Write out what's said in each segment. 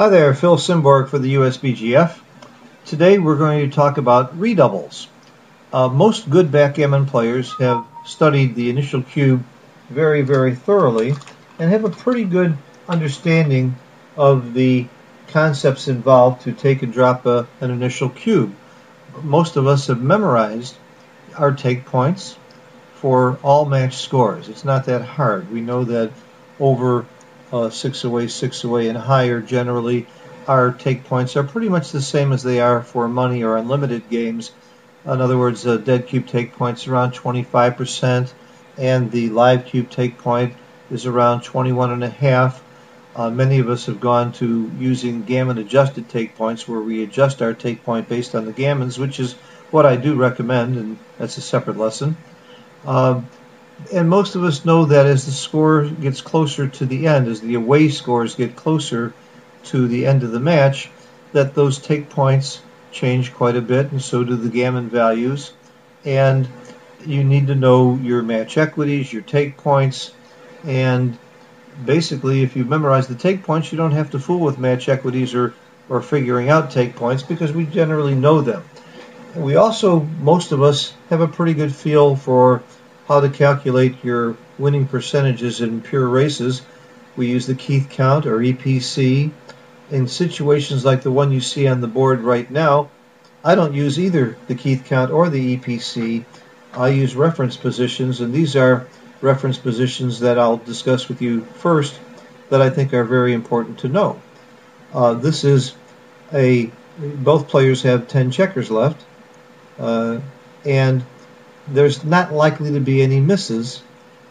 Hi there, Phil Simborg for the USBGF. Today we're going to talk about redoubles. Most good backgammon players have studied the initial cube very, very thoroughly and have a pretty good understanding of the concepts involved to take and drop an initial cube. Most of us have memorized our take points for all match scores. It's not that hard. We know that over 6 away, and higher, generally, our take points are pretty much the same as they are for money or unlimited games. In other words, dead cube take points around 25%, and the live cube take point is around 21.5%. Many of us have gone to using gammon adjusted take points, where we adjust our take point based on the gammons, which is what I do recommend, and that's a separate lesson. And most of us know that as the score gets closer to the end, as the away scores get closer to the end of the match, that those take points change quite a bit, and so do the gammon values. And you need to know your match equities, your take points, and basically if you memorize the take points, you don't have to fool with match equities or figuring out take points, because we generally know them. And we also, most of us, have a pretty good feel for how to calculate your winning percentages in pure races. We use the Keith count, or EPC. In situations like the one you see on the board right now, I don't use either the Keith count or the EPC. I use reference positions, and these are reference positions that I'll discuss with you first that I think are very important to know. Both players have 10 checkers left, and there's not likely to be any misses.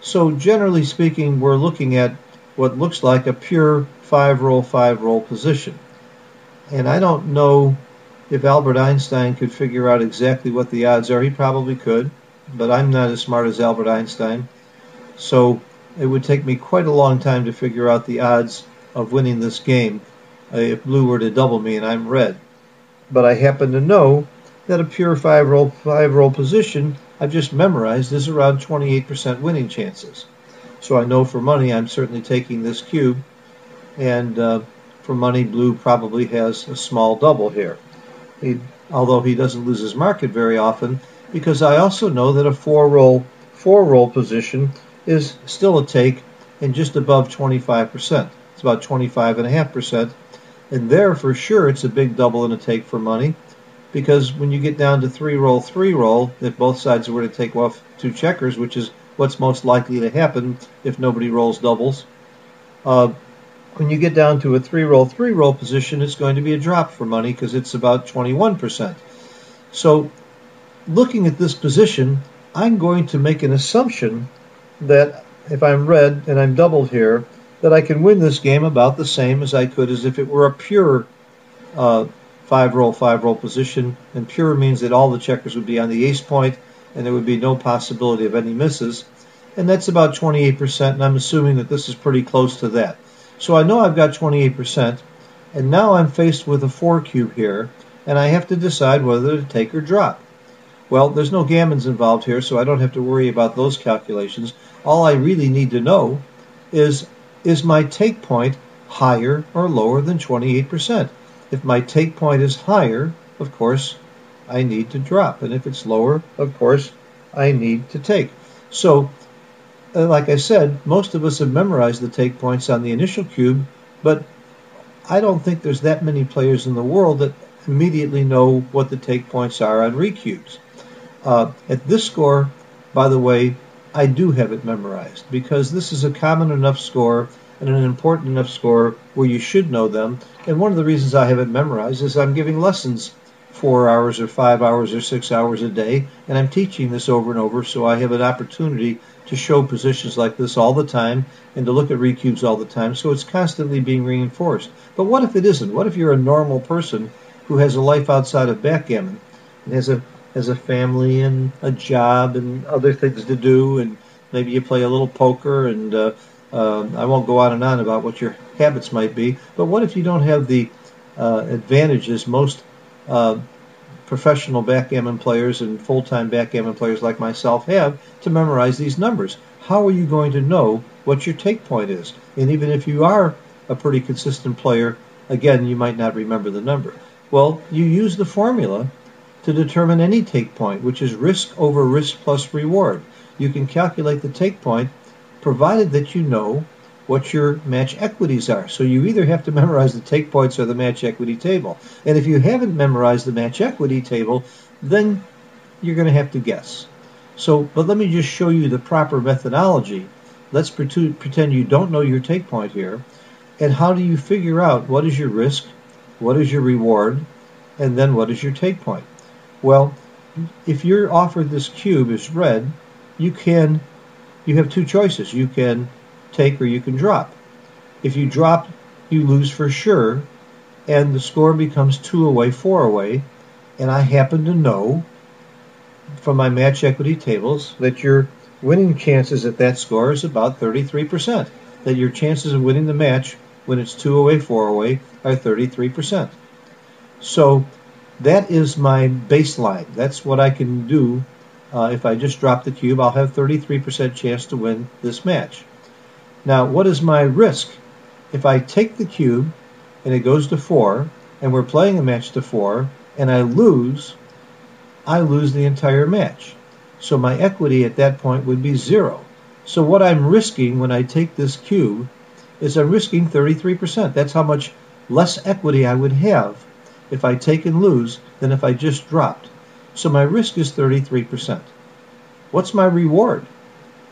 So generally speaking, we're looking at what looks like a pure 5-roll position. And I don't know if Albert Einstein could figure out exactly what the odds are. He probably could, but I'm not as smart as Albert Einstein. So it would take me quite a long time to figure out the odds of winning this game if blue were to double me and I'm red. But I happen to know that a pure 5-roll position I've just memorized is around 28% winning chances. So I know for money I'm certainly taking this cube, and for money blue probably has a small double here, although he doesn't lose his market very often, because I also know that a 4-roll position is still a take and just above 25%. It's about 25.5%, and there for sure it's a big double and a take for money. Because when you get down to 3-roll, if both sides were to take off 2 checkers, which is what's most likely to happen if nobody rolls doubles, when you get down to a 3-roll position, it's going to be a drop for money because it's about 21%. So looking at this position, I'm going to make an assumption that if I'm red and I'm doubled here, that I can win this game about the same as I could as if it were a pure 5-roll position, and pure means that all the checkers would be on the ace point and there would be no possibility of any misses, and that's about 28%, and I'm assuming that this is pretty close to that. So I know I've got 28%, and now I'm faced with a 4 cube here, and I have to decide whether to take or drop. Well, there's no gammons involved here, so I don't have to worry about those calculations. All I really need to know is my take point higher or lower than 28%? If my take point is higher, of course, I need to drop. And if it's lower, of course, I need to take. So, like I said, most of us have memorized the take points on the initial cube, but I don't think there's that many players in the world that immediately know what the take points are on recubes. At this score, by the way, I do have it memorized, because this is a common enough score and an important enough score where you should know them. And one of the reasons I have it memorized is I'm giving lessons 4 hours or 5 hours or 6 hours a day, and I'm teaching this over and over, so I have an opportunity to show positions like this all the time and to look at recubes all the time, so it's constantly being reinforced. But what if it isn't? What if you're a normal person who has a life outside of backgammon and has a family and a job and other things to do, and maybe you play a little poker, and I won't go on and on about what your habits might be, but what if you don't have the advantages most professional backgammon players and full-time backgammon players like myself have to memorize these numbers? How are you going to know what your take point is? And even if you are a pretty consistent player, Again, you might not remember the number. Well, you use the formula to determine any take point, which is risk over risk plus reward. You can calculate the take point provided that you know what your match equities are. So you either have to memorize the take points or the match equity table. And if you haven't memorized the match equity table, then you're going to have to guess. But let me just show you the proper methodology. Let's pretend you don't know your take point here. And how do you figure out what is your risk, what is your reward, and then what is your take point? Well, if you're offered this cube as red, you have two choices. You can take or you can drop. If you drop, you lose for sure, and the score becomes 2 away, 4 away, and I happen to know from my match equity tables that your winning chances at that score is about 33%, that your chances of winning the match when it's 2 away, 4 away are 33%. So that is my baseline. That's what I can do. If I just drop the cube, I'll have 33% chance to win this match. Now, what is my risk? If I take the cube and it goes to 4, and we're playing a match to 4, and I lose the entire match. So my equity at that point would be 0. So what I'm risking when I take this cube is I'm risking 33%. That's how much less equity I would have if I take and lose than if I just dropped. So my risk is 33%. What's my reward?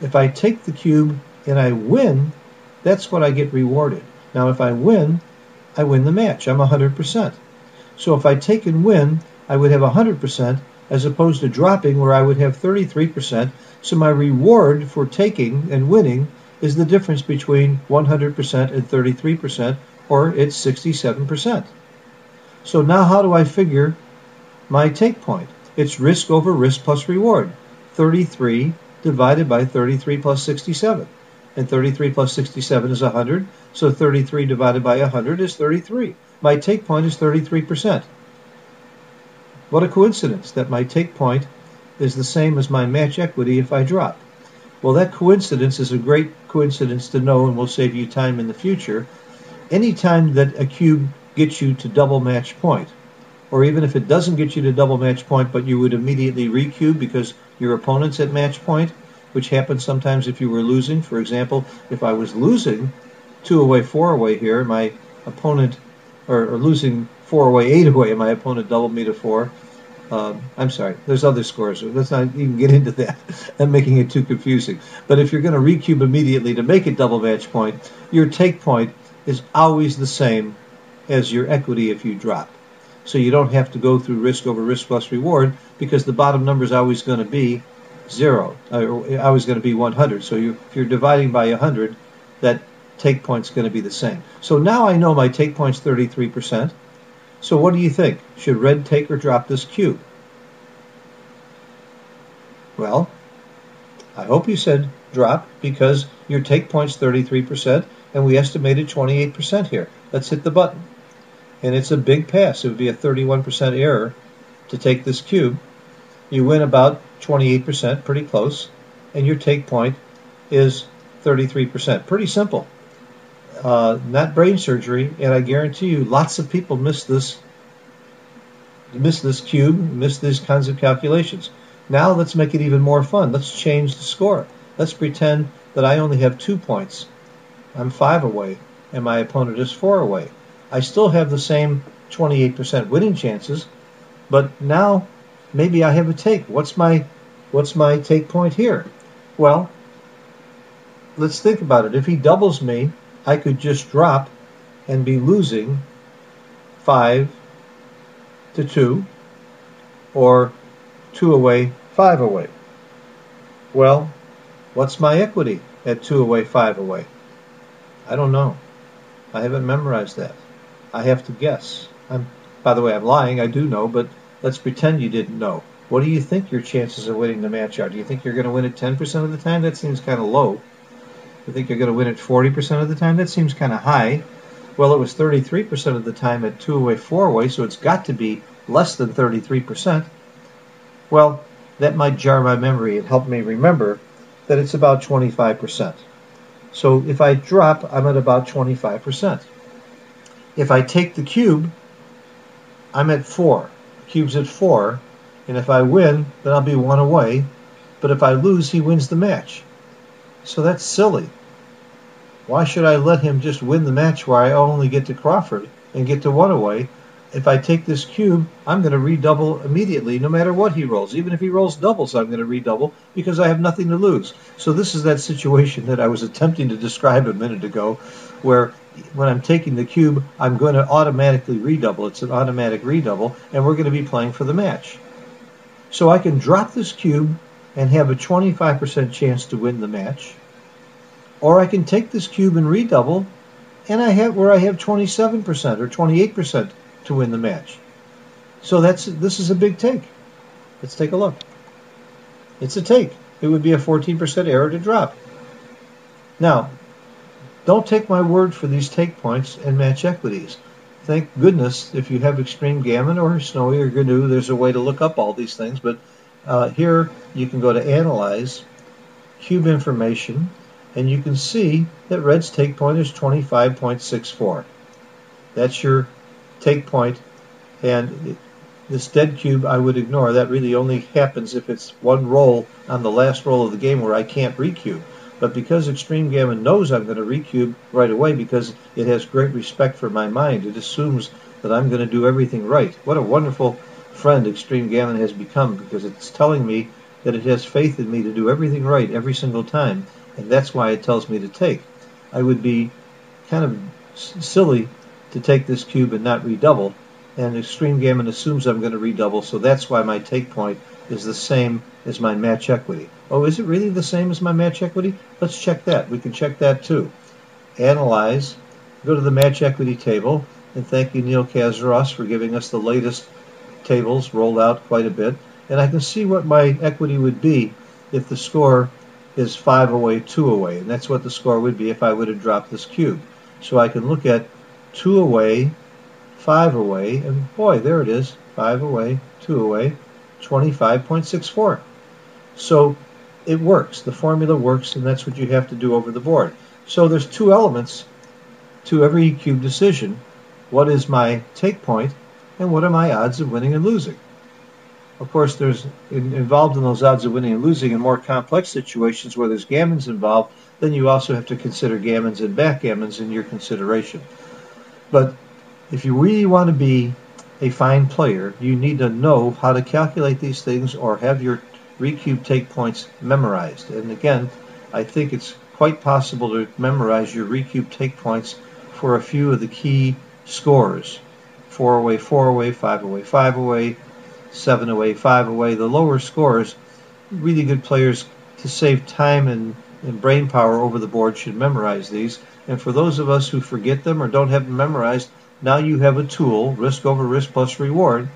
If I take the cube and I win, that's what I get rewarded. Now if I win the match. I'm 100%. So if I take and win, I would have 100% as opposed to dropping where I would have 33%. So my reward for taking and winning is the difference between 100% and 33%, or it's 67%. So now how do I figure my take point? It's risk over risk plus reward. 33 divided by 33 plus 67. And 33 plus 67 is 100, so 33 divided by 100 is 33. My take point is 33%. What a coincidence that my take point is the same as my match equity if I drop. Well, that coincidence is a great coincidence to know and will save you time in the future. Anytime that a cube gets you to double match point, or even if it doesn't get you to double match point, but you would immediately recube because your opponent's at match point, which happens sometimes if you were losing. For example, if I was losing 2 away, 4 away here, my opponent, or losing 4 away, 8 away, and my opponent doubled me to 4. I'm sorry, there's other scores. Let's not even get into that. I'm making it too confusing. But if you're going to recube immediately to make it double match point, your take point is always the same as your equity if you drop. So you don't have to go through risk over risk plus reward because the bottom number is always going to be 0, or always going to be 100. So if you're dividing by 100, that take point's going to be the same. So now I know my take point's 33%. So what do you think? Should red take or drop this cube? Well, I hope you said drop because your take point's 33% and we estimated 28% here. Let's hit the button. And it's a big pass. It would be a 31% error to take this cube. You win about 28%, pretty close, and your take point is 33%. Pretty simple. Not brain surgery, and I guarantee you lots of people miss this cube, miss these kinds of calculations. Now let's make it even more fun. Let's change the score. Let's pretend that I only have 2 points. I'm 5 away, and my opponent is 4 away. I still have the same 28% winning chances, but now maybe I have a take. What's my take point here? Well, let's think about it. If he doubles me, I could just drop and be losing 5 to 2, or 2 away, 5 away. Well, what's my equity at 2 away, 5 away? I don't know. I haven't memorized that. I have to guess. By the way, I'm lying. I do know, but let's pretend you didn't know. What do you think your chances of winning the match are? Do you think you're going to win it 10% of the time? That seems kind of low. You think you're going to win it 40% of the time? That seems kind of high. Well, it was 33% of the time at 2 away, 4 away, so it's got to be less than 33%. Well, that might jar my memory and help me remember that it's about 25%. So if I drop, I'm at about 25%. If I take the cube, I'm at 4. The cube's at 4, and if I win, then I'll be 1 away. But if I lose, he wins the match. So that's silly. Why should I let him just win the match where I only get to Crawford and get to 1 away? If I take this cube, I'm going to redouble immediately, no matter what he rolls. Even if he rolls doubles, I'm going to redouble because I have nothing to lose. So this is that situation that I was attempting to describe a minute ago, where when I'm taking the cube, I'm going to automatically redouble. It's an automatic redouble, and we're going to be playing for the match. So I can drop this cube and have a 25% chance to win the match, or I can take this cube and redouble, and I have 27% or 28% to win the match. So this is a big take. Let's take a look. It's a take. It would be a 14% error to drop. Now, don't take my word for these take points and match equities. Thank goodness if you have Extreme Gammon or Snowy or GNU, there's a way to look up all these things. But here you can go to Analyze, Cube Information, and you can see that Red's take point is 25.64. That's your take point, and this dead cube I would ignore. That really only happens if it's one roll on the last roll of the game where I can't recube. But because Extreme Gammon knows I'm going to recube right away because it has great respect for my mind, it assumes that I'm going to do everything right. What a wonderful friend Extreme Gammon has become, because it's telling me that it has faith in me to do everything right every single time, and that's why it tells me to take. I would be kind of silly to take this cube and not redouble, and Extreme Gammon assumes I'm going to redouble, so that's why my take point is the same as my match equity. Oh, is it really the same as my match equity? Let's check that. We can check that too. Analyze, go to the match equity table, and thank you, Neil Kazaros, for giving us the latest tables, rolled out quite a bit, and I can see what my equity would be if the score is 5 away, 2 away, and that's what the score would be if I would have dropped this cube. So I can look at 2 away, 5 away, and boy, there it is, 5 away, 2 away, 25.64. So it works. The formula works, and that's what you have to do over the board. So there's 2 elements to every cube decision. What is my take point, and what are my odds of winning and losing? Of course, there's involved in those odds of winning and losing in more complex situations where there's gammons involved, then you also have to consider gammons and backgammons in your consideration. But if you really want to be a fine player, you need to know how to calculate these things or have your Recube take points memorized. And again, I think it's quite possible to memorize your Recube take points for a few of the key scores. 4 away, 4 away, 5 away, 5 away, 7 away, 5 away. The lower scores, really good players, to save time and brain power over the board, should memorize these. And for those of us who forget them or don't have them memorized, now you have a tool, risk over risk plus reward,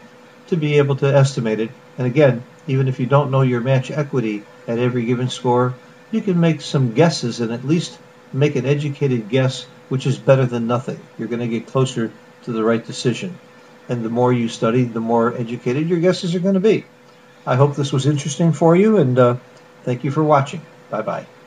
to be able to estimate it. And again, even if you don't know your match equity at every given score, you can make some guesses and at least make an educated guess, which is better than nothing. You're going to get closer to the right decision. And the more you study, the more educated your guesses are going to be. I hope this was interesting for you, and thank you for watching. Bye-bye.